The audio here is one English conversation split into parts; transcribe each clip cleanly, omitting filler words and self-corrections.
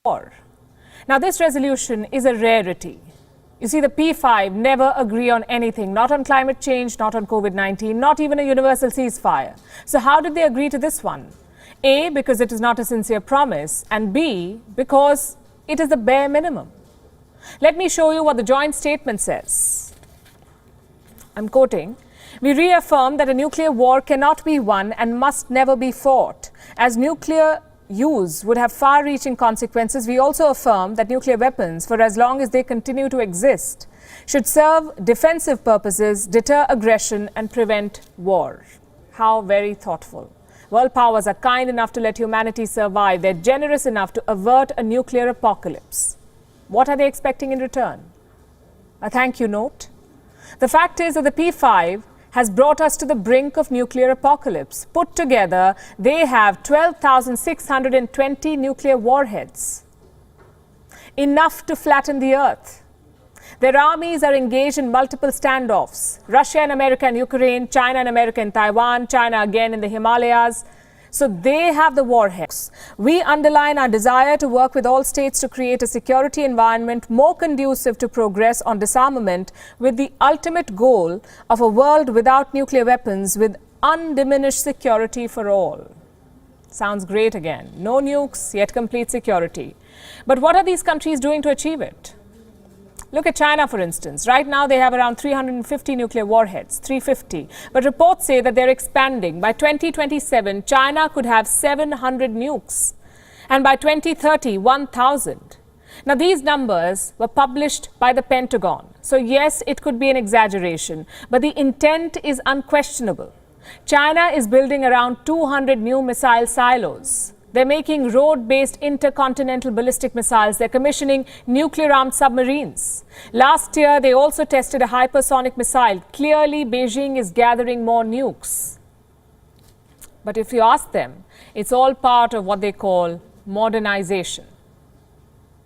war. Now, this resolution is a rarity. You see, the P5 never agree on anything, not on climate change, not on COVID-19, not even a universal ceasefire. So how did they agree to this one? A, because it is not a sincere promise, and B, because it is the bare minimum. Let me show you what the joint statement says. I'm quoting, "We reaffirm that a nuclear war cannot be won and must never be fought, as nuclear use would have far-reaching consequences. We also affirm that nuclear weapons, for as long as they continue to exist, should serve defensive purposes, deter aggression and prevent war." How very thoughtful. World powers are kind enough to let humanity survive. They're generous enough to avert a nuclear apocalypse. What are they expecting in return? A thank you note? The fact is that the P5 has brought us to the brink of nuclear apocalypse. Put together, they have 12,620 nuclear warheads. Enough to flatten the earth. Their armies are engaged in multiple standoffs. Russia and America in Ukraine, China and America in Taiwan, China again in the Himalayas. So they have the warheads. We underline our desire to work with all states to create a security environment more conducive to progress on disarmament, with the ultimate goal of a world without nuclear weapons with undiminished security for all. Sounds great again. No nukes, yet complete security. But what are these countries doing to achieve it? Look at China, for instance. Right now, they have around 350 nuclear warheads, 350. But reports say that they're expanding. By 2027, China could have 700 nukes. And by 2030, 1,000. Now, these numbers were published by the Pentagon. So, yes, it could be an exaggeration. But the intent is unquestionable. China is building around 200 new missile silos. They're making road-based intercontinental ballistic missiles. They're commissioning nuclear-armed submarines. Last year, they also tested a hypersonic missile. Clearly, Beijing is gathering more nukes. But if you ask them, it's all part of what they call modernization.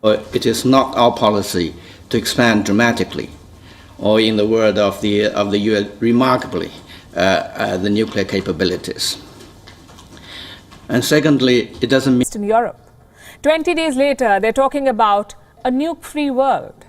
It is not our policy to expand dramatically, or in the word of the US, remarkably, the nuclear capabilities. And secondly, it doesn't mean... In Europe. 20 days later, they're talking about a nuke-free world.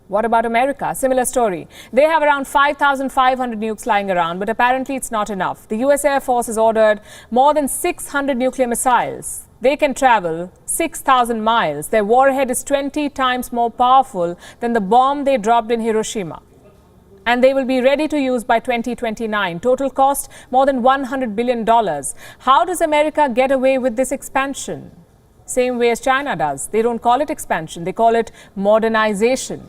What about America? Similar story. They have around 5,500 nukes lying around, but apparently it's not enough. The US Air Force has ordered more than 600 nuclear missiles. They can travel 6,000 miles. Their warhead is 20 times more powerful than the bomb they dropped in Hiroshima. And they will be ready to use by 2029. Total cost, more than $100 billion. How does America get away with this expansion? Same way as China does. They don't call it expansion, they call it modernization.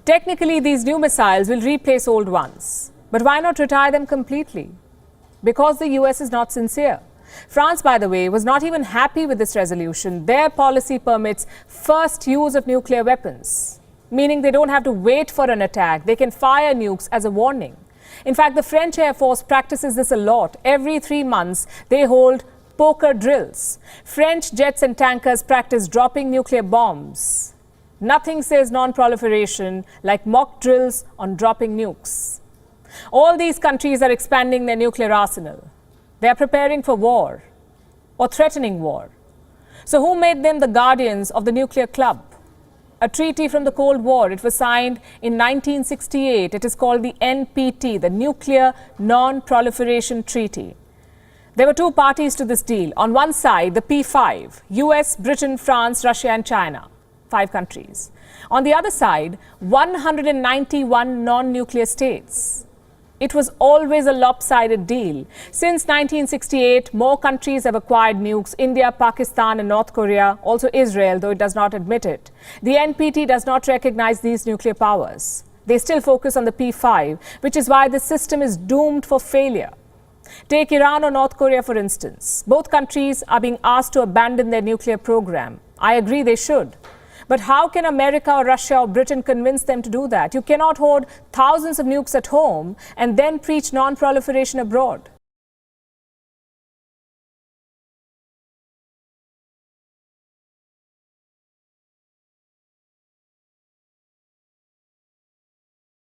Technically, these new missiles will replace old ones. But why not retire them completely? Because the US is not sincere. France, by the way, was not even happy with this resolution. Their policy permits first use of nuclear weapons, meaning they don't have to wait for an attack. They can fire nukes as a warning. In fact, the French Air Force practices this a lot. Every 3 months, they hold poker drills. French jets and tankers practice dropping nuclear bombs. Nothing says non-proliferation like mock drills on dropping nukes. All these countries are expanding their nuclear arsenal. They are preparing for war or threatening war. So who made them the guardians of the nuclear club? A treaty from the Cold War. It was signed in 1968. It is called the NPT, the Nuclear Non-Proliferation Treaty. There were 2 parties to this deal. On one side, the P5, US, Britain, France, Russia and China, 5 countries. On the other side, 191 non-nuclear states. It was always a lopsided deal. Since 1968, more countries have acquired nukes: India, Pakistan and North Korea, also Israel, though it does not admit it. The NPT does not recognize these nuclear powers. They still focus on the P5, which is why the system is doomed for failure. Take Iran or North Korea, for instance. Both countries are being asked to abandon their nuclear program. I agree they should. But how can America or Russia or Britain convince them to do that? You cannot hoard thousands of nukes at home and then preach non-proliferation abroad.